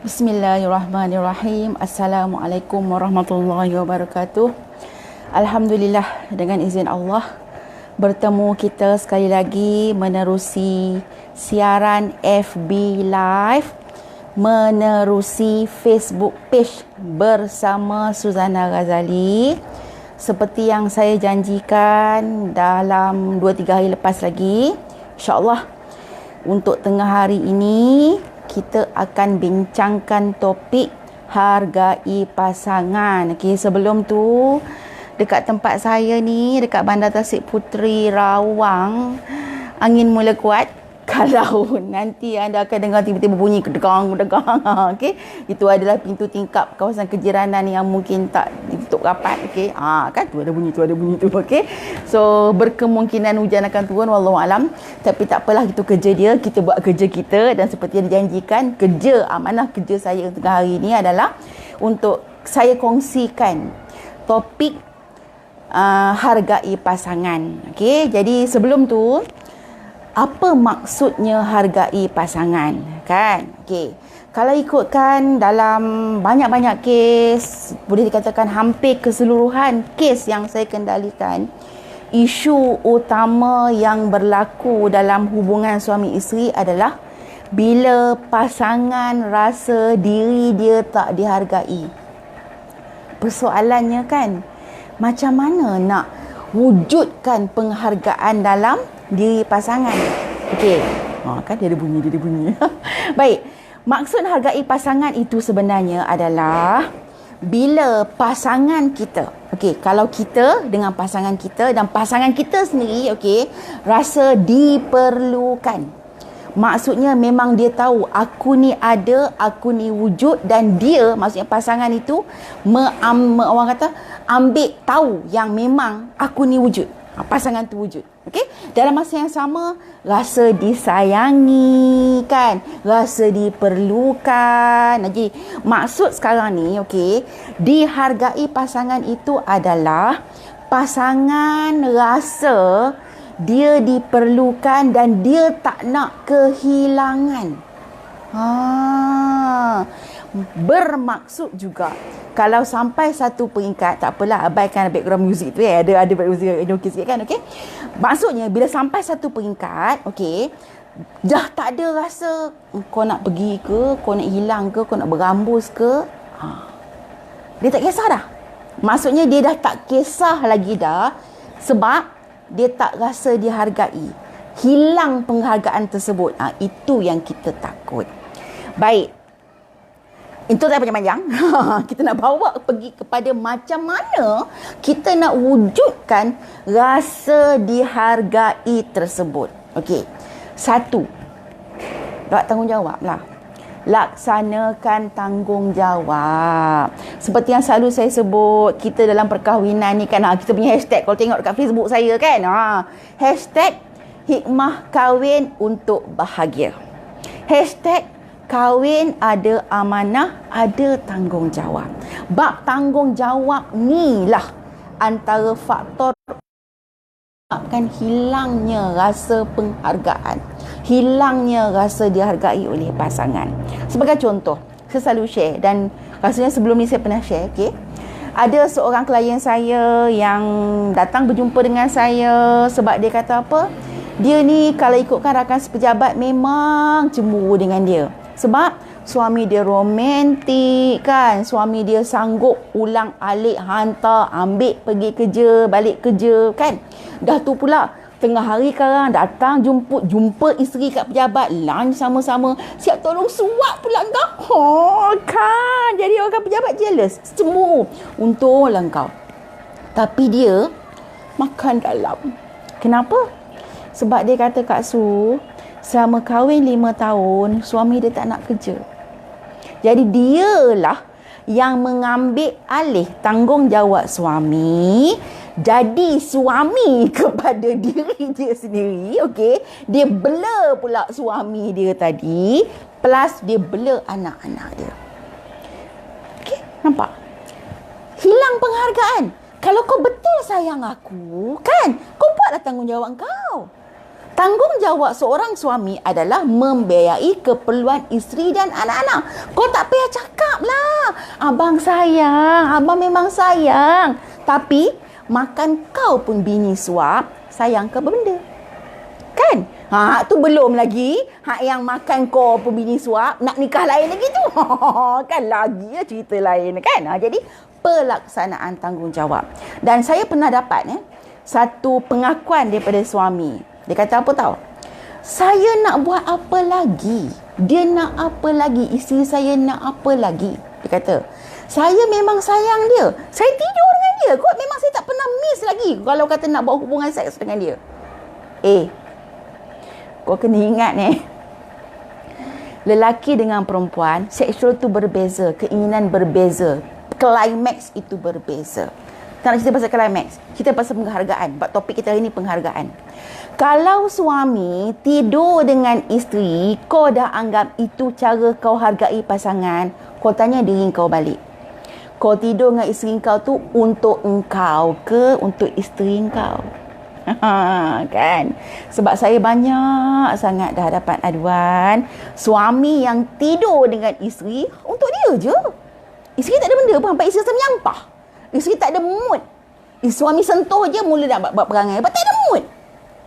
Bismillahirrahmanirrahim. Assalamualaikum warahmatullahi wabarakatuh. Alhamdulillah, dengan izin Allah bertemu kita sekali lagi menerusi siaran FB Live, menerusi Facebook page bersama Suzana Ghazali. Seperti yang saya janjikan dalam 2-3 hari lepas lagi, insya-Allah untuk tengah hari ini kita akan bincangkan topik hargai pasangan. Okey, sebelum tu dekat tempat saya ni, dekat Bandar Tasik Puteri Rawang, angin mula kuat. Kalau nanti anda akan dengar tiba-tiba bunyi kedegang. Okey, itu adalah pintu tingkap kawasan kejiranan yang mungkin tak ditutup rapat. Okey, kan tu ada bunyi tu. Okey, so berkemungkinan hujan akan turun, wallahu alam. Tapi tak apalah, itu kerja dia, kita buat kerja kita. Dan seperti yang dijanjikan, amanah kerja saya tengah hari ini adalah untuk saya kongsikan topik hargai pasangan. Okey, jadi sebelum tu, apa maksudnya hargai pasangan, kan? Okey, kalau ikutkan dalam banyak-banyak kes, boleh dikatakan hampir keseluruhan kes yang saya kendalikan, isu utama yang berlaku dalam hubungan suami isteri adalah bila pasangan rasa diri dia tak dihargai. Persoalannya kan, macam mana nak wujudkan penghargaan dalam diri pasangan? Okey, kan dia ada bunyi. Baik, maksud hargai pasangan itu sebenarnya adalah bila pasangan kita, okey, kalau kita dengan pasangan kita dan pasangan kita sendiri, okey, rasa diperlukan. Maksudnya memang dia tahu aku ni ada, aku ni wujud, dan dia, maksudnya pasangan itu orang kata ambil tahu yang memang aku ni wujud. Pasangan tu wujud. Okey, dalam masa yang sama rasa disayangi, kan, rasa diperlukan. Jadi maksud sekarang ni, okey, dihargai pasangan itu adalah pasangan rasa dia diperlukan dan dia tak nak kehilangan. Bermaksud juga kalau sampai satu peringkat, tak apalah, abaikan background music tu, ada background music okey sikit kan. Okey, maksudnya bila sampai satu peringkat, okey, dah tak ada rasa kau nak pergi ke, kau nak hilang ke, kau nak berambus ke, dia tak kisah dah. Maksudnya dia dah tak kisah lagi dah, sebab dia tak rasa dihargai, hilang penghargaan tersebut. Itu yang kita takut. Baik, itu tak panjang-panjang. Kita nak bawa pergi kepada macam mana kita nak wujudkan rasa dihargai tersebut. Okey, satu, buat tanggungjawab lah. Laksanakan tanggungjawab. Seperti yang selalu saya sebut, kita dalam perkahwinan ni kan, kita punya hashtag, kalau tengok dekat Facebook saya kan, hashtag hikmah kahwin untuk bahagia, hashtag kahwin ada amanah, ada tanggungjawab. Bab tanggungjawab ni lah antara faktor menyebabkan hilangnya rasa penghargaan, hilangnya rasa dihargai oleh pasangan. Sebagai contoh, saya selalu share, dan rasanya sebelum ni saya pernah share. Okay, ada seorang klien saya yang datang berjumpa dengan saya sebab dia kata apa, dia ni kalau ikutkan rakan sepejabat memang cemburu dengan dia. Sebab suami dia romantik, kan, suami dia sanggup ulang alik hantar, ambil pergi kerja, balik kerja, kan. Dah tu pula tengah hari sekarang datang jumpa isteri kat pejabat, lunch sama-sama, siap tolong suap pula kau. Kan jadi orang pejabat jealous, cemburu. Untunglah kau. Tapi dia makan dalam. Kenapa? Sebab dia kata, Kak Su, selama kahwin 5 tahun, suami dia tak nak kerja. Jadi dialah yang mengambil alih tanggungjawab suami, jadi suami kepada diri dia sendiri. Okey, dia bela pula suami dia tadi, plus dia bela anak-anak dia. Okey, nampak? Hilang penghargaan. Kalau kau betul sayang aku, kan, kau buatlah tanggungjawab kau. Tanggungjawab seorang suami adalah membiayai keperluan isteri dan anak-anak. Kau tak payah cakap lah. Abang sayang, abang memang sayang. Tapi makan kau pun bini suap, sayang ke benda? Kan? Tu belum lagi. Yang makan kau pun bini suap, nak nikah lain lagi tu. Kan lagi cerita lain kan? Jadi pelaksanaan tanggungjawab. Dan saya pernah dapat satu pengakuan daripada suami. Dia kata apa tahu? Saya nak buat apa lagi? Dia nak apa lagi? Isteri saya nak apa lagi? Dia kata, saya memang sayang dia. Saya tidur dengan dia. Kok memang saya tak pernah miss lagi kalau kata nak buat hubungan seks dengan dia. Kau kena ingat lelaki dengan perempuan, seksual tu berbeza, keinginan berbeza, climax itu berbeza. Tak nak cerita pasal climax, kita pasal penghargaan. Sebab topik kita hari ni penghargaan. Kalau suami tidur dengan isteri, kau dah anggap itu cara kau hargai pasangan, kau tanya diri kau balik. Kau tidur dengan isteri kau tu untuk engkau ke untuk isteri kau? Kan? Sebab saya banyak sangat dah dapat aduan suami yang tidur dengan isteri untuk dia je. Isteri tak ada benda pun, sampai isteri menyampah. Isteri tak ada mood. Suami sentuh je mula nak buat perangai. Sebab tak ada mood.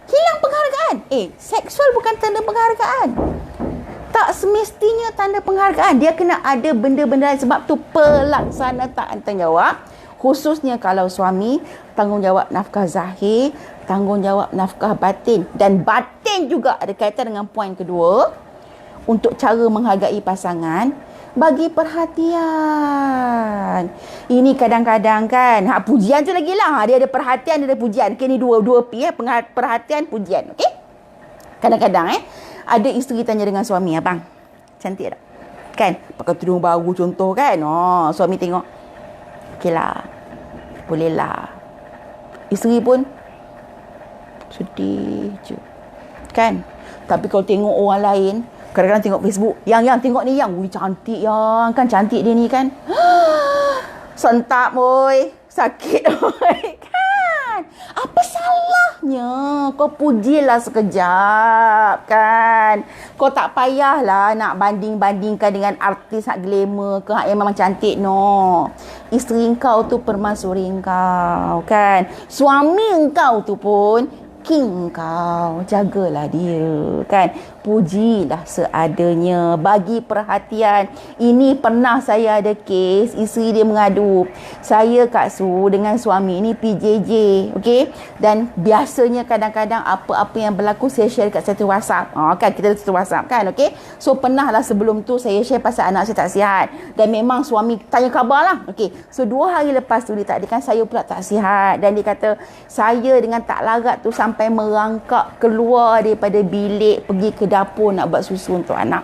Hilang penghargaan. Seksual bukan tanda penghargaan. Tak semestinya tanda penghargaan. Dia kena ada benda-benda lain. Sebab tu pelaksanaan tanggungjawab. Khususnya kalau suami, tanggungjawab nafkah zahir, tanggungjawab nafkah batin. Dan batin juga ada kaitan dengan poin kedua. Untuk cara menghargai pasangan. Bagi perhatian. Ini kadang-kadang kan. Pujian tu lagi lah. Dia ada perhatian, dia ada pujian. Ni dua P. Perhatian, pujian. Okey? Kadang-kadang ada isteri tanya dengan suami, abang, cantik tak? Kan? Pakai tudung baru contoh kan? Suami tengok. Okey lah. Boleh lah. Isteri pun sedih je. Kan? Tapi kalau tengok orang lain, kadang-kadang tengok Facebook, yang tengok ni yang, cantik yang, kan cantik dia ni kan. Sentap boy, sakit boy, kan. Apa salahnya kau pujilah sekejap, kan. Kau tak payahlah nak banding-bandingkan dengan artis nak glamour ke yang memang cantik, no. Isteri kau tu permaisuri kau, kan. Suami kau tu pun king kau, jagalah dia, kan. Pujilah seadanya, bagi perhatian. Ini pernah saya ada kes, isteri dia mengadu, saya Kak Su dengan suami ni PJJ, okey. Dan biasanya kadang-kadang apa-apa yang berlaku saya share kat satu WhatsApp. Kan kita ada satu WhatsApp kan, okey. So pernah lah sebelum tu saya share pasal anak saya tak sihat, dan memang suami tanya khabar lah, okey. So 2 hari lepas tu dia tak ada, kan saya pula tak sihat, dan dia kata saya dengan tak larat tu sampai merangkak keluar daripada bilik pergi ke dapur nak buat susu untuk anak.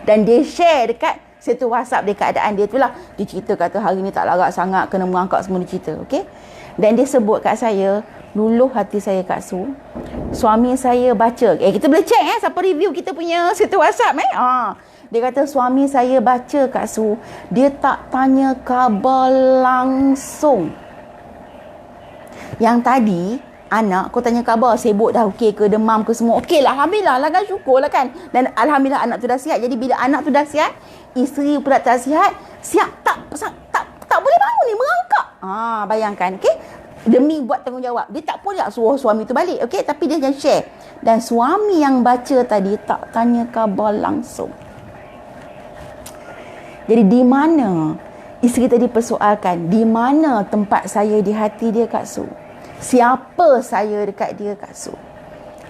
Dan dia share dekat satu WhatsApp dia keadaan dia tu lah. Dia cerita kata hari ni tak larat sangat, kena merangkak, semua dia cerita, okey. Dan dia sebut kat saya, luluh hati saya Kak Su, suami saya baca, kita boleh check siapa review kita punya satu WhatsApp Dia kata suami saya baca Kak Su, dia tak tanya khabar langsung. Yang tadi anak, kau tanya khabar, sibuk dah okey ke, demam ke, semua okey lah, alhamdulillah lah kan, syukur lah kan. Dan alhamdulillah anak tu dah sihat. Jadi bila anak tu dah sihat, isteri pula tak sihat, siap tak boleh bangun ni, merangkak. Bayangkan, okey. Demi buat tanggungjawab, dia tak boleh suruh suami tu balik, okey, tapi dia jangan share. Dan suami yang baca tadi tak tanya khabar langsung. Jadi di mana, isteri tadi persoalkan, di mana tempat saya di hati dia Kak Su? Siapa saya dekat dia Kak Su?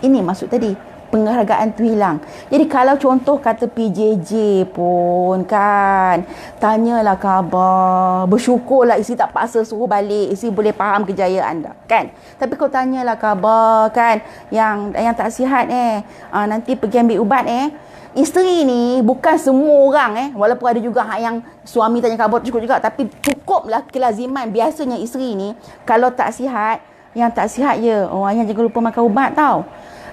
Ini maksud tadi, penghargaan tu hilang. Jadi kalau contoh kata PJJ pun kan, tanyalah khabar, bersyukurlah isteri tak paksa suruh balik, isteri boleh faham kejayaan anda, kan. Tapi kau tanyalah khabar, kan, yang tak sihat nanti pergi ambil ubat Isteri ni bukan semua orang walaupun ada juga yang suami tanya khabar cukup juga, tapi cukuplah kelaziman biasanya isteri ni kalau tak sihat, yang tak sihat je, ayah jangan lupa makan ubat tau.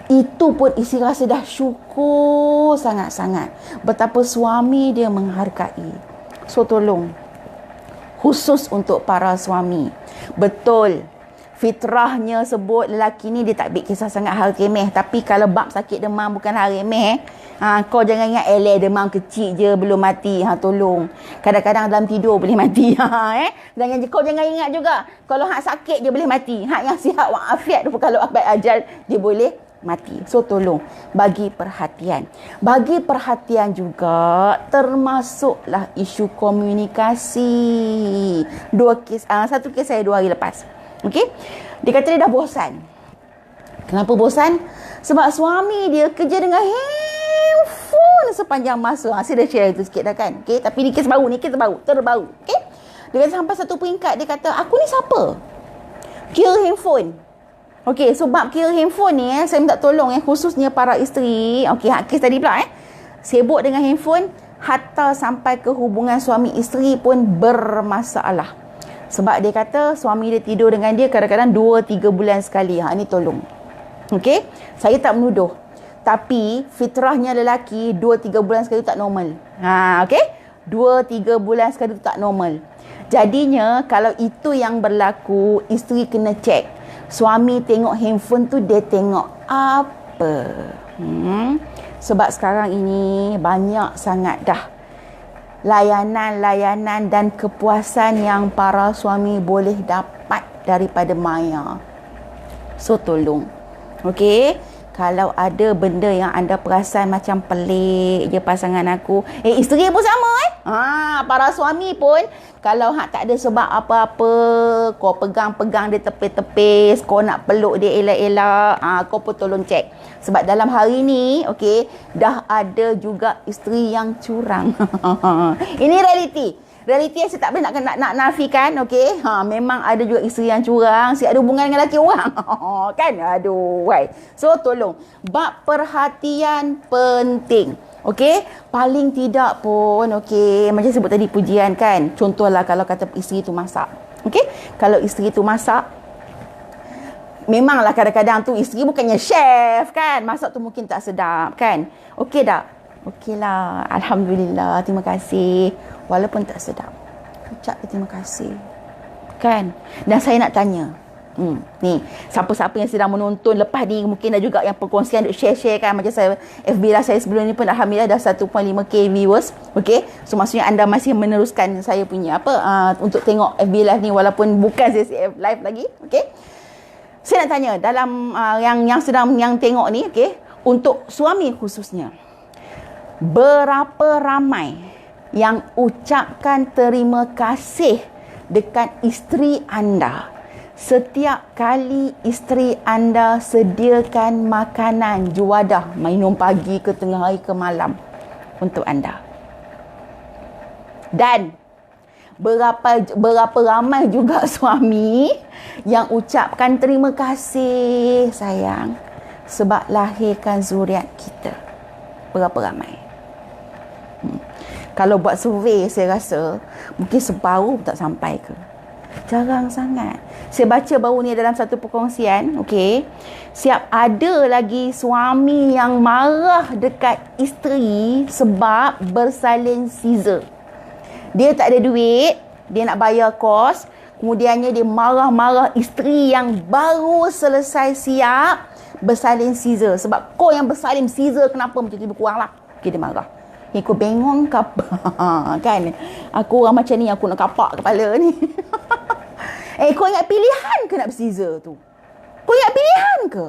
Itu pun isteri rasa dah syukur sangat-sangat betapa suami dia menghargai. So tolong, khusus untuk para suami, betul, fitrahnya sebut lelaki ni dia tak ambil kisah sangat hal remeh. Tapi kalau bab sakit demam bukan hal remeh. Kau jangan ingat demam kecil je belum mati. Tolong. Kadang-kadang dalam tidur boleh mati. Kau jangan ingat juga kalau hak sakit dia boleh mati. Hak yang sihat walafiat tu kalau abad ajal dia boleh mati. So tolong bagi perhatian. Bagi perhatian juga termasuklah isu komunikasi. Satu kes saya 2 hari lepas. Okey. Dia kata dia dah bosan. Kenapa bosan? Sebab suami dia kerja dengan handphone sepanjang masa. Saya dah share itu sikit dah kan. Okey, tapi ni kes baru, terbaru. Okey. Dia kata sampai satu peringkat dia kata, "Aku ni siapa? Kira handphone." Okey, sebab kira handphone ni saya minta tolong khususnya para isteri. Okey, kes tadi pula sibuk dengan handphone hatta sampai ke hubungan suami isteri pun bermasalah. Sebab dia kata suami dia tidur dengan dia kadang-kadang 2-3 bulan sekali. Ni tolong. Okey, saya tak menuduh. Tapi fitrahnya lelaki 2-3 bulan sekali tak normal. Okey, 2-3 bulan sekali tu tak normal. Jadinya kalau itu yang berlaku, isteri kena cek. Suami tengok handphone tu dia tengok apa? Sebab sekarang ini banyak sangat dah layanan-layanan dan kepuasan yang para suami boleh dapat daripada maya. So tolong. Okey, kalau ada benda yang anda perasan macam pelik je pasangan aku, isteri pun sama para suami pun kalau hak tak ada sebab apa-apa, kau pegang-pegang dia tepis-tepis, kau nak peluk dia elak-elak, kau pun tolong cek. Sebab dalam hari ni, okey, dah ada juga isteri yang curang. Ini realiti. Realiti yang saya tak boleh nak nafikan, okey. Memang ada juga isteri yang curang, si ada hubungan dengan lelaki orang. Kan? Aduh, why? So tolong, bab perhatian penting. Okey, paling tidak pun okey, macam sebut tadi pujian kan. Contohlah kalau kata isteri tu masak. Okey, kalau isteri tu masak, memanglah kadang-kadang tu isteri bukannya chef kan. Masak tu mungkin tak sedap kan. Okey tak? Okeylah, alhamdulillah, terima kasih. Walaupun tak sedap, ucap terima kasih. Kan? Dan saya nak tanya, ni, siapa-siapa yang sedang menonton lepas ni mungkin ada juga yang perkongsian duk share-share kan. Macam saya, FB lah saya sebelum ni pun alhamdulillah dah 1.5k viewers. Okay, so maksudnya anda masih meneruskan saya punya untuk tengok FB live ni walaupun bukan CCF live lagi. Okay, saya nak tanya dalam yang sedang yang tengok ni, okay, untuk suami khususnya, berapa ramai yang ucapkan terima kasih dekat isteri anda setiap kali isteri anda sediakan makanan juadah, minum pagi ke tengah hari ke malam untuk anda? Dan berapa ramai juga suami yang ucapkan terima kasih sayang sebab lahirkan zuriat kita? Berapa ramai? Kalau buat survey saya rasa mungkin separuh tak sampai ke. Jarang sangat. Saya baca baru ni dalam satu perkongsian, okey. Siap ada lagi suami yang marah dekat isteri sebab bersalin Caesar. Dia tak ada duit, dia nak bayar kos, kemudiannya dia marah-marah isteri yang baru selesai siap bersalin Caesar. Sebab kau yang bersalin Caesar kenapa macam tu kurang lah. Okey, dia marah. Kau bengong ke apa? Kan? Aku orang macam ni, aku nak kapak kepala ni. Kau ingat pilihan ke nak berseza tu? Kau ingat pilihan ke?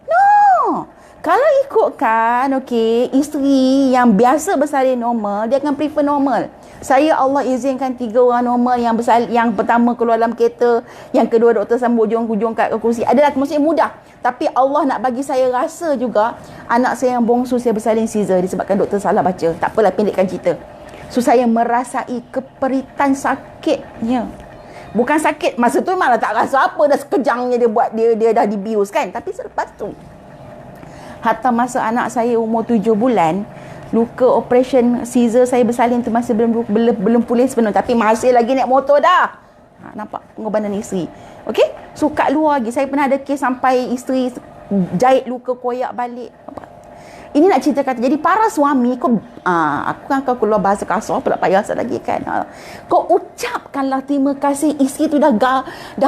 No. Kalau ikutkan, okey, isteri yang biasa bersalin normal, dia akan prefer normal. Saya Allah izinkan 3 orang normal yang bersalin, yang pertama keluar dalam kereta, yang kedua doktor sambut hujung-hujung kat kursi. Adalah maksudnya mudah. Tapi Allah nak bagi saya rasa juga anak saya yang bongsu saya bersalin Caesar disebabkan doktor salah baca. Tak apalah, pendekkan cerita. So saya merasai keperitan sakitnya. Bukan sakit masa tu malah tak rasa apa, dah sekejangnya dia buat dia dah dibius kan. Tapi selepas tu hatta masa anak saya umur 7 bulan, luka operation Caesar saya bersalin tu masih belum pulih sepenuh, tapi masih lagi naik motor dah. Nampak pengorbanan isteri. Okey, so kat luar lagi saya pernah ada kes sampai isteri jahit luka koyak balik. Ini nak cerita kata, jadi para suami kau, aku kan kau keluar bahasa kasar pula payah lagi kan. Kau ucapkanlah terima kasih isteri tu dah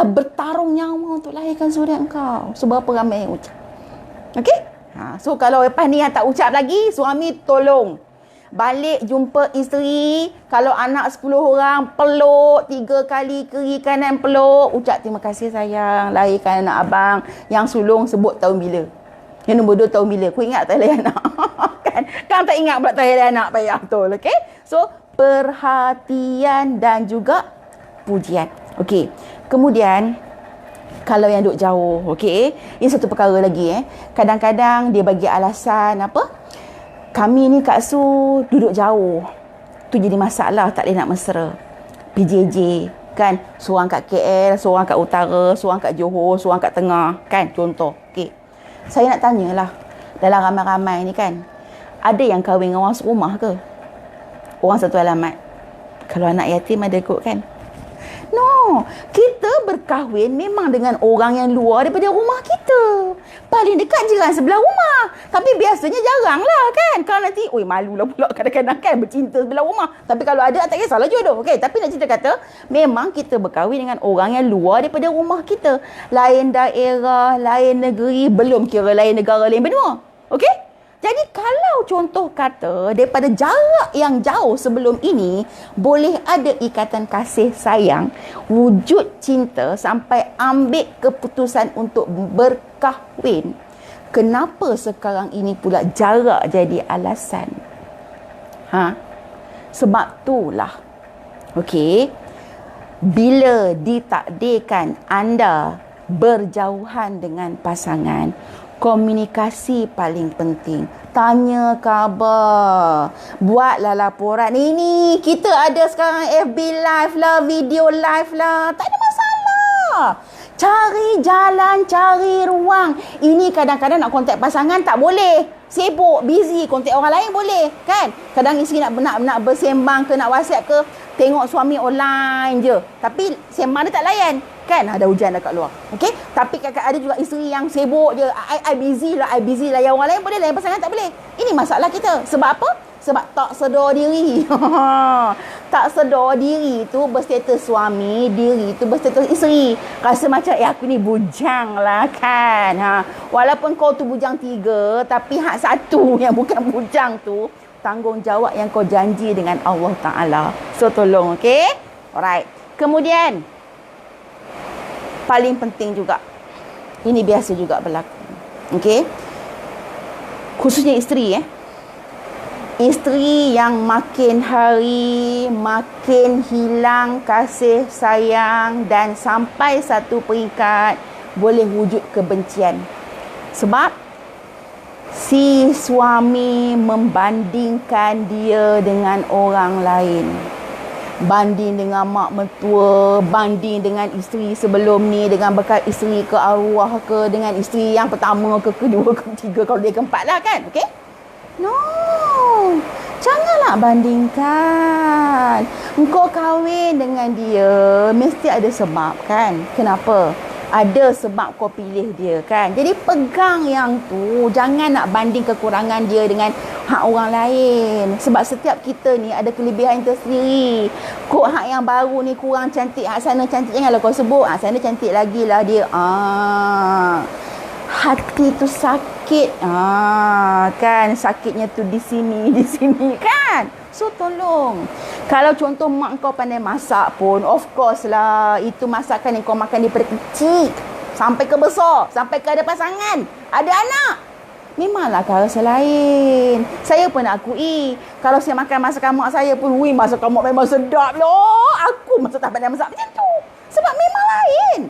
bertarung nyawa untuk lahirkan zuriat kau. Seberapa ramai yang ucap. Okey? So kalau lepas ni yang tak ucap lagi, suami tolong balik jumpa isteri. Kalau anak 10 orang, peluk 3 kali, kiri kanan peluk, ucap terima kasih sayang lahirkan anak abang. Yang sulung sebut tahun bila. Yang nombor 2 tahun bila. Aku ingat tak lahir anak. kan tak ingat pula tak lahir anak, payah betul. Okay? So, perhatian dan juga pujian. Okay. Kemudian, kalau yang duduk jauh, okay? Ini satu perkara lagi. Kadang-kadang dia bagi alasan apa? Kami ni Kak Su duduk jauh. Tu jadi masalah, tak boleh nak mesra. PJJ. Kan? Seorang kat KL, seorang kat utara, seorang kat Johor, seorang kat tengah. Kan? Contoh. Okay. Saya nak tanyalah, dalam ramai-ramai ni kan, ada yang kahwin dengan orang serumah ke? Orang satu alamat. Kalau anak yatim ada kot kan? No, kita berkahwin memang dengan orang yang luar daripada rumah kita. Paling dekat jiran sebelah rumah. Tapi biasanya jarang lah kan. Kalau nanti, malulah pula kadang-kadang kan bercinta sebelah rumah. Tapi kalau ada, tak kisahlah jodoh. Okay? Tapi nak cerita kata, memang kita berkahwin dengan orang yang luar daripada rumah kita. Lain daerah, lain negeri, belum kira lain negara, lain benua. Okay? Jadi kalau contoh kata daripada jarak yang jauh sebelum ini boleh ada ikatan kasih sayang, wujud cinta sampai ambil keputusan untuk berkahwin, kenapa sekarang ini pula jarak jadi alasan? Sebab itulah, okey, bila ditakdirkan anda berjauhan dengan pasangan, komunikasi paling penting. Tanya khabar. Buatlah laporan. Ini kita ada sekarang FB live lah, video live lah. Tak ada masalah. Cari jalan, cari ruang. Ini kadang-kadang nak kontak pasangan tak boleh. Sibuk, busy. Kontak orang lain boleh. Kan? Kadang isteri nak bersembang ke, nak WhatsApp ke, tengok suami online je. Tapi sembang dia tak layan. Kan ada hujan dekat luar. Okey? Tapi ada juga isteri yang sibuk je. I busy lah. Yang orang lain boleh, lain pasangan tak boleh. Ini masalah kita. Sebab apa? Sebab tak sedar diri. Tak sedar diri tu berstatus suami, diri tu berstatus isteri. Rasa macam aku ni bujang lah kan. Walaupun kau tu bujang 3, tapi hak satu yang bukan bujang tu, tanggungjawab yang kau janji dengan Allah Ta'ala. So tolong, okey? Alright. Kemudian, paling penting juga, ini biasa juga berlaku. Okey? Khususnya isteri Isteri yang makin hari makin hilang kasih sayang dan sampai satu peringkat boleh wujud kebencian. Sebab si suami membandingkan dia dengan orang lain. Banding dengan mak mentua, banding dengan isteri sebelum ni, dengan bekas isteri ke arwah ke, dengan isteri yang pertama ke, kedua ke, ketiga, kalau dia keempat lah kan. Okay? No. Janganlah bandingkan. Engkau kahwin dengan dia, mesti ada sebab kan? Kenapa? Ada sebab kau pilih dia kan? Jadi pegang yang tu. Jangan nak banding kekurangan dia dengan hak orang lain. Sebab setiap kita ni ada kelebihan tersendiri. Kok hak yang baru ni kurang cantik, hak sana cantik, janganlah kau sebut. Hak sana cantik lagi lah dia. Hati tu sakit. Kan sakitnya tu di sini kan. So tolong. Kalau contoh mak kau pandai masak pun, of course lah, itu masakan yang kau makan daripada kecil sampai ke besar, sampai ke ada pasangan, ada anak. Memanglah rasa lain. Saya pun nak akui, kalau saya makan masakan mak saya pun, masakan mak memang sedap loh. Aku masa tak pandai masak macam tu. Sebab memang lain.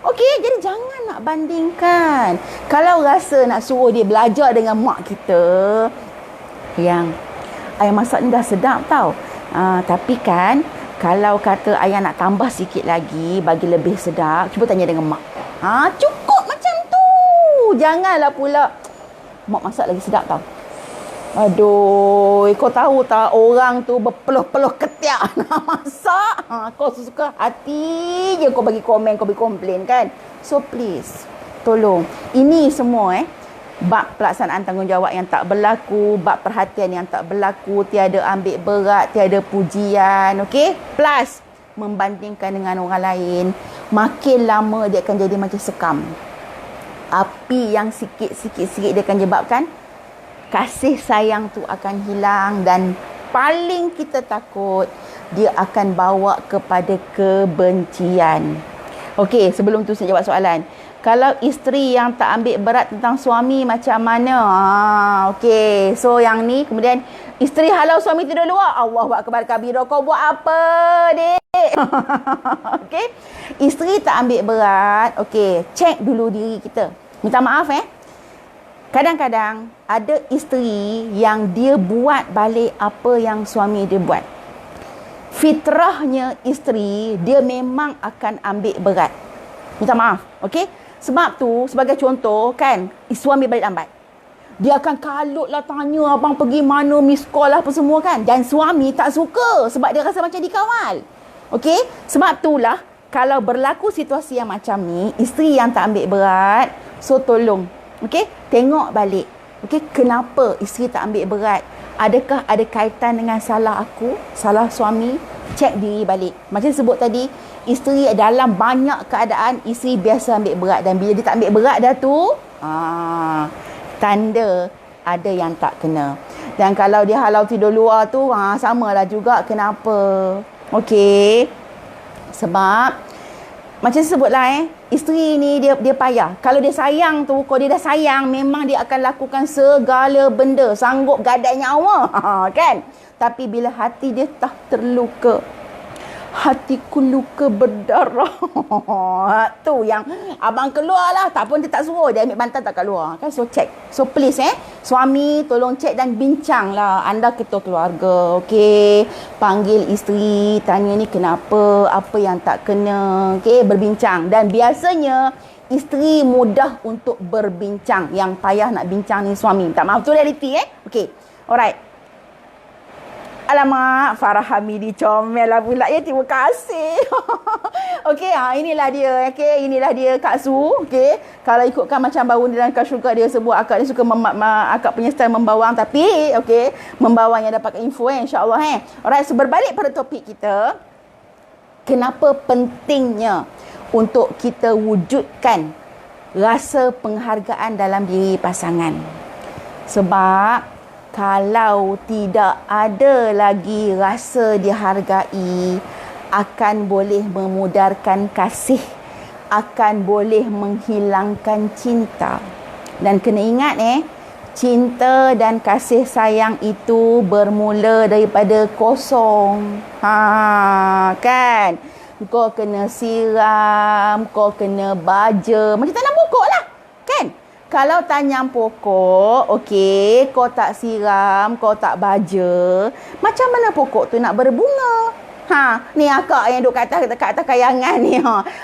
Okey, jadi jangan nak bandingkan. Kalau rasa nak suruh dia belajar dengan mak kita, yang ayah masak ni dah sedap tau. Tapi kan, kalau kata ayah nak tambah sikit lagi, bagi lebih sedap, cuba tanya dengan mak. Cukup macam tu. Janganlah pula, mak masak lagi sedap tau. Aduh, kau tahu tak, orang tu berpeluh-peluh ketiak nak masak. Kau suka hati je kau bagi komen, kau bagi komplain kan. So please, tolong. Ini semua bab pelaksanaan tanggungjawab yang tak berlaku, bab perhatian yang tak berlaku, tiada ambil berat, tiada pujian, okey? Plus membandingkan dengan orang lain, makin lama dia akan jadi macam sekam. Api yang sikit-sikit dia akan menyebabkan kasih sayang tu akan hilang, dan paling kita takut dia akan bawa kepada kebencian. Okey, sebelum tu saya jawab soalan. Kalau isteri yang tak ambil berat tentang suami macam mana? Okey, so yang ni kemudian isteri halau suami tidur luar. Allahu akbar kabira, kau buat apa, dek? Okey, isteri tak ambil berat. Okey, cek dulu diri kita. Minta maaf kadang-kadang ada isteri yang dia buat balik apa yang suami dia buat. Fitrahnya isteri, dia memang akan ambil berat. Minta maaf, okey? Sebab tu, sebagai contoh kan, suami balik lambat, dia akan kalut lah tanya abang pergi mana, miss call lah apa semua kan. Dan suami tak suka sebab dia rasa macam dikawal. Okey? Sebab itulah, kalau berlaku situasi yang macam ni, isteri yang tak ambil berat, so tolong, okey, tengok balik. Okey, kenapa isteri tak ambil berat? Adakah ada kaitan dengan salah aku, salah suami? Cek diri balik. Macam sebut tadi, isteri dalam banyak keadaan, isteri biasa ambil berat. Dan bila dia tak ambil berat dah tu, tanda ada yang tak kena. Dan kalau dia halau tidur luar tu, samalah juga. Kenapa? Okey. Sebab macam sebutlah isteri ni dia payah. Kalau dia sayang tu, kalau dia dah sayang, memang dia akan lakukan segala benda, sanggup gadai nyawa, kan? Tapi bila hati dia tak terluka, hatiku luka berdarah, tu yang abang keluar lah. Tak pun dia tak suruh, dia ambil bantal tak keluar kan. So check. So please suami tolong cek dan bincang lah. Anda ketua keluarga, okey, panggil isteri, tanya ni kenapa, apa yang tak kena, okey, berbincang. Dan biasanya isteri mudah untuk berbincang. Yang payah nak bincang ni suami. Tak maaf, tu realiti okey. Alright. Alamak, Farah Hamidi comel lah pula ya. Terima kasih. Okey, inilah dia. Okey, inilah dia Kak Su. Okey, kalau ikutkan macam baru ni dalam Kak Syurga, dia sebut akak ni suka akak punya style membawang, tapi okey, membawang yang dapat info insya-Allah Alright, so berbalik pada topik kita. Kenapa pentingnya untuk kita wujudkan rasa penghargaan dalam diri pasangan? Sebab kalau tidak ada lagi rasa dihargai, akan boleh memudarkan kasih, akan boleh menghilangkan cinta. Dan kena ingat cinta dan kasih sayang itu bermula daripada kosong. Kan? Kau kena siram, kau kena baja, macam tanam pokok lah, kan? Kalau tanam pokok, okey, kau tak siram, kau tak baja, macam mana pokok tu nak berbunga? Ni akak yang duduk kat atas kayangan ni.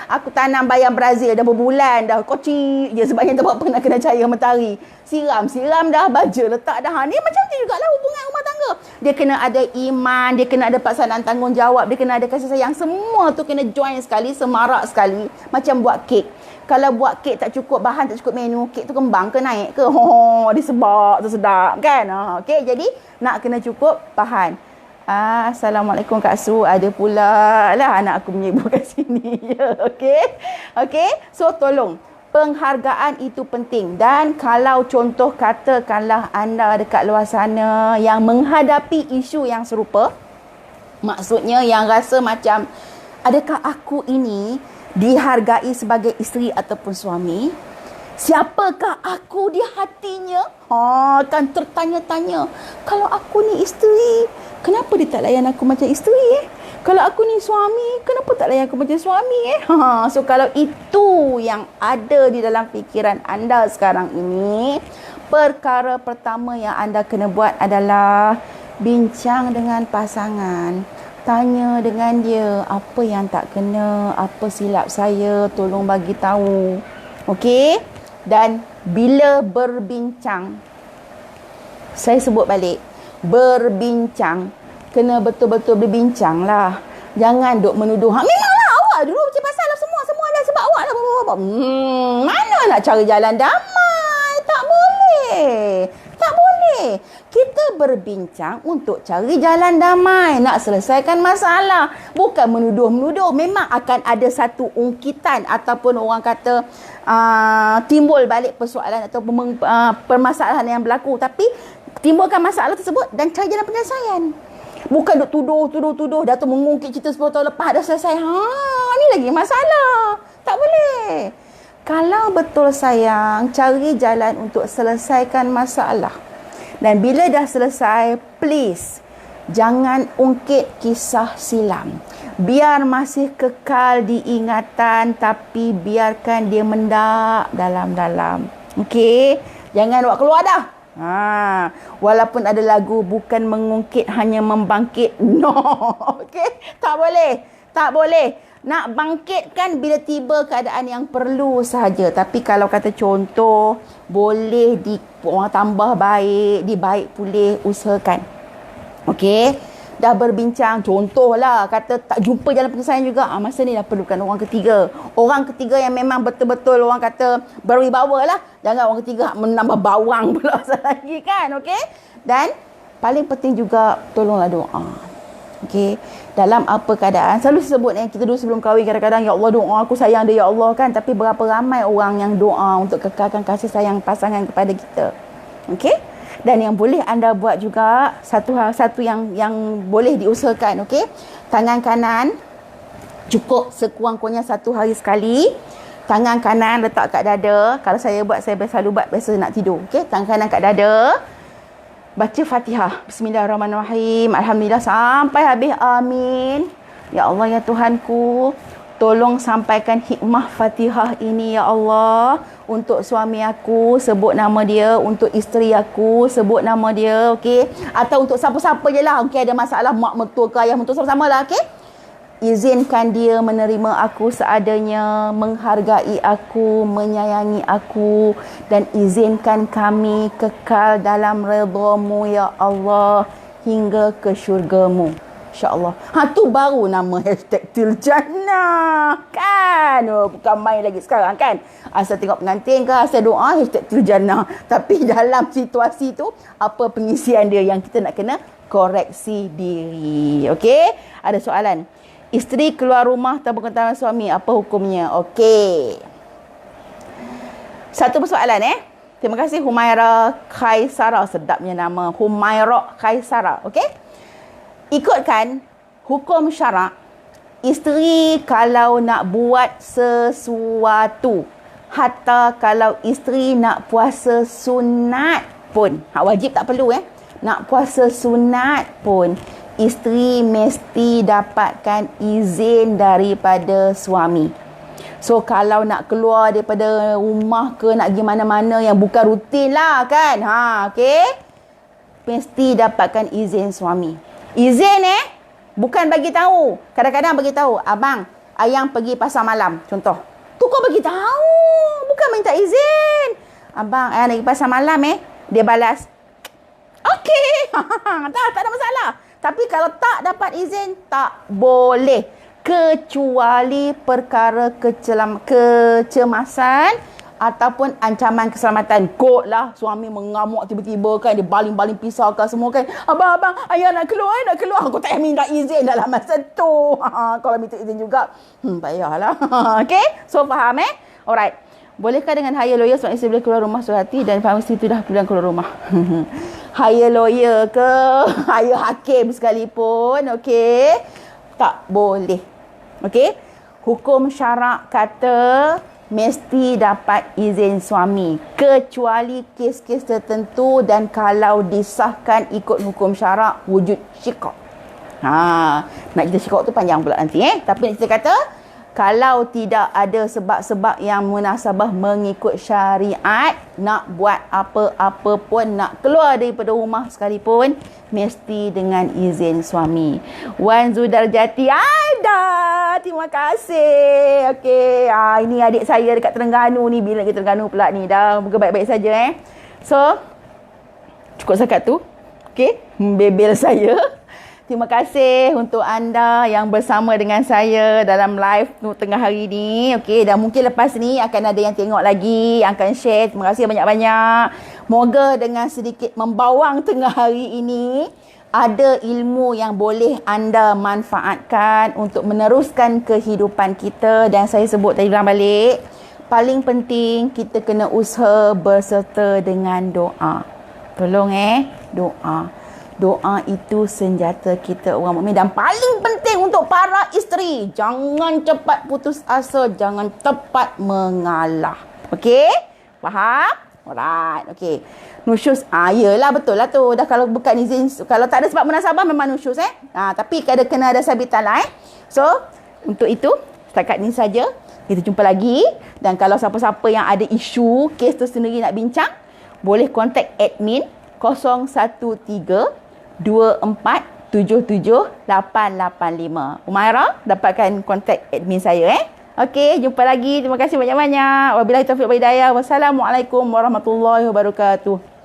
Aku tanam bayam Brazil dah berbulan dah. Kocik je sebabnya tak pernah kena cahaya matahari. Siram dah, baja letak dah. Ni macam tu jugalah hubungan rumah tangga. Dia kena ada iman, dia kena ada pelaksanaan tanggungjawab, dia kena ada kasih sayang. Semua tu kena join sekali, semarak sekali. Macam buat kek. Kalau buat kek tak cukup bahan, tak cukup menu, kek tu kembang ke naik ke? Disebab tu sedap kan? Okey, jadi nak kena cukup bahan. Assalamualaikum Kak Su. Ada pula lah anak aku punya ibu kat sini. Okey. So tolong, penghargaan itu penting. Dan kalau contoh katakanlah anda dekat luar sana yang menghadapi isu yang serupa, maksudnya yang rasa macam, adakah aku ini dihargai sebagai isteri ataupun suami? Siapakah aku di hatinya? Kan tertanya-tanya. Kalau aku ni isteri, kenapa dia tak layan aku macam isteri? Kalau aku ni suami, kenapa tak layan aku macam suami? So kalau itu yang ada di dalam fikiran anda sekarang ini, perkara pertama yang anda kena buat adalah bincang dengan pasangan. Tanya dengan dia, apa yang tak kena, apa silap saya, tolong bagi tahu. Okey? Dan bila berbincang, saya sebut balik, berbincang, kena betul-betul berbincang lah. Jangan duk menuduh, memanglah awak dulu macam pasal lah semua ada sebab awak lah. Mana nak cari jalan damai? Tak boleh boleh. Tak boleh. Kita berbincang untuk cari jalan damai. Nak selesaikan masalah. Bukan menuduh-menuduh. Memang akan ada satu ungkitan ataupun orang kata timbul balik persoalan atau permasalahan yang berlaku. Tapi timbulkan masalah tersebut dan cari jalan penyelesaian. Bukan duk tuduh. Dah tu mengungkit cerita 10 tahun lepas dah selesai. Ni lagi masalah. Tak boleh. Kalau betul sayang, cari jalan untuk selesaikan masalah. Dan bila dah selesai, please, jangan ungkit kisah silam. Biar masih kekal di ingatan, tapi biarkan dia mendak dalam-dalam. Okey? Jangan buat keluar dah. Walaupun ada lagu bukan mengungkit, hanya membangkit. No. Okey? Tak boleh. Nak bangkitkan bila tiba keadaan yang perlu sahaja. Tapi kalau kata contoh, boleh orang tambah baik, dibaik pulih, usahakan. Okey? Dah berbincang, contohlah, kata tak jumpa jalan penyelesaian juga. Masa ni dah perlukan orang ketiga. Orang ketiga yang memang betul-betul orang kata berwibawa lah. Jangan orang ketiga menambah bawang pula lagi kan. Okey? Dan paling penting juga, tolonglah doa. Okey, dalam apa keadaan, selalu sebut kita dulu sebelum kahwin kadang-kadang, ya Allah doa aku sayang dia ya Allah kan, tapi berapa ramai orang yang doa untuk kekalkan kasih sayang pasangan kepada kita. Okey? Dan yang boleh anda buat juga satu yang boleh diusahakan, okey? Tangan kanan cukup sekurang-kurangnya 1 hari sekali. Tangan kanan letak kat dada. Kalau saya buat, saya selalu buat biasa nak tidur. Okey, tangan kanan kat dada. Baca Fatihah. Bismillahirrahmanirrahim. Alhamdulillah sampai habis. Amin. Ya Allah, ya Tuhanku, tolong sampaikan hikmah Fatihah ini ya Allah untuk suami aku, sebut nama dia. Untuk isteri aku, sebut nama dia. Okey. Atau untuk siapa-siapa je lah. Okey, ada masalah mak mertua ke ayah mertua, sama-sama lah. Okey. Izinkan dia menerima aku seadanya, menghargai aku, menyayangi aku, dan izinkan kami kekal dalam redha-Mu ya Allah hingga ke syurga-Mu. InsyaAllah. Tu baru nama #Tiljannah. Kan? Bukan main lagi sekarang kan? Asal tengok pengantin ke, asal doa #Tiljannah. Tapi dalam situasi tu, apa pengisian dia yang kita nak kena koreksi diri. Okey? Ada soalan? Isteri keluar rumah tanpa pengetahuan suami, apa hukumnya? Okey. Satu persoalan Terima kasih Humaira Khaisara, sedapnya nama. Humaira Khaisara, okey? Ikutkan hukum syarak, isteri kalau nak buat sesuatu, hatta kalau isteri nak puasa sunat pun, wajib tak perlu nak puasa sunat pun, isteri mesti dapatkan izin daripada suami. So kalau nak keluar daripada rumah ke, nak pergi mana-mana yang bukan rutin lah kan, okey, mesti dapatkan izin suami. Izin bukan bagi tahu. Kadang-kadang bagi tahu, abang, ayang pergi pasar malam, contoh. Tu kau bagi tahu, bukan minta izin. Abang, ayang nak pergi pasar malam dia balas, okey. tak ada masalah. Tapi kalau tak dapat izin, tak boleh. Kecuali perkara kecemasan ataupun ancaman keselamatan. Kot lah suami mengamuk tiba-tiba kan, dia baling-baling pisau kan semua kan. Abang, ayah nak keluar. Aku tak payah minta izin dalam masa tu. Kalau minta izin juga, tak payahlah. Okay? So faham Alright. Bolehkah dengan hire lawyer suami isteri boleh keluar rumah suatu hati dan faham isteri tu dah pulang keluar rumah? Hire lawyer ke, hire hakim sekalipun, okey, tak boleh. Okey? Hukum syarak kata mesti dapat izin suami kecuali kes-kes tertentu dan kalau disahkan ikut hukum syarak wujud syikok. Nak cerita syikok tu panjang pula nanti tapi kita kata kalau tidak ada sebab-sebab yang munasabah mengikut syariat, nak buat apa-apa pun, nak keluar daripada rumah sekalipun, mesti dengan izin suami. Wan Zudarjati, ada. Terima kasih. Okey, ini adik saya dekat Terengganu ni. Bila ke Terengganu pula ni. Dah moga baik-baik saja So, cukup setakat tu. Okey, bebel saya. Terima kasih untuk anda yang bersama dengan saya dalam live tengah hari ni. Okey, dan mungkin lepas ni akan ada yang tengok lagi, yang akan share. Terima kasih banyak-banyak. Moga dengan sedikit membawang tengah hari ini, ada ilmu yang boleh anda manfaatkan untuk meneruskan kehidupan kita. Dan saya sebut tadi ulang balik, paling penting kita kena usaha berserta dengan doa. Tolong doa. Doa itu senjata kita orang mukmin. Dan paling penting untuk para isteri, jangan cepat putus asa, jangan cepat mengalah. Okey? Faham? Alright, okey. Nusyus, yelah betul lah tu. Dah kalau bukan izin, kalau tak ada sebab munasabah memang nusyus tapi kena ada sabitan lah So, untuk itu, setakat ni saja. Kita jumpa lagi. Dan kalau siapa-siapa yang ada isu, kes tersendiri nak bincang, boleh kontak admin 013-2477-885. Umairah, dapatkan kontak admin saya Okey, jumpa lagi. Terima kasih banyak-banyak. Wabillahi taufiq wal hidayah. Wassalamualaikum warahmatullahi wabarakatuh.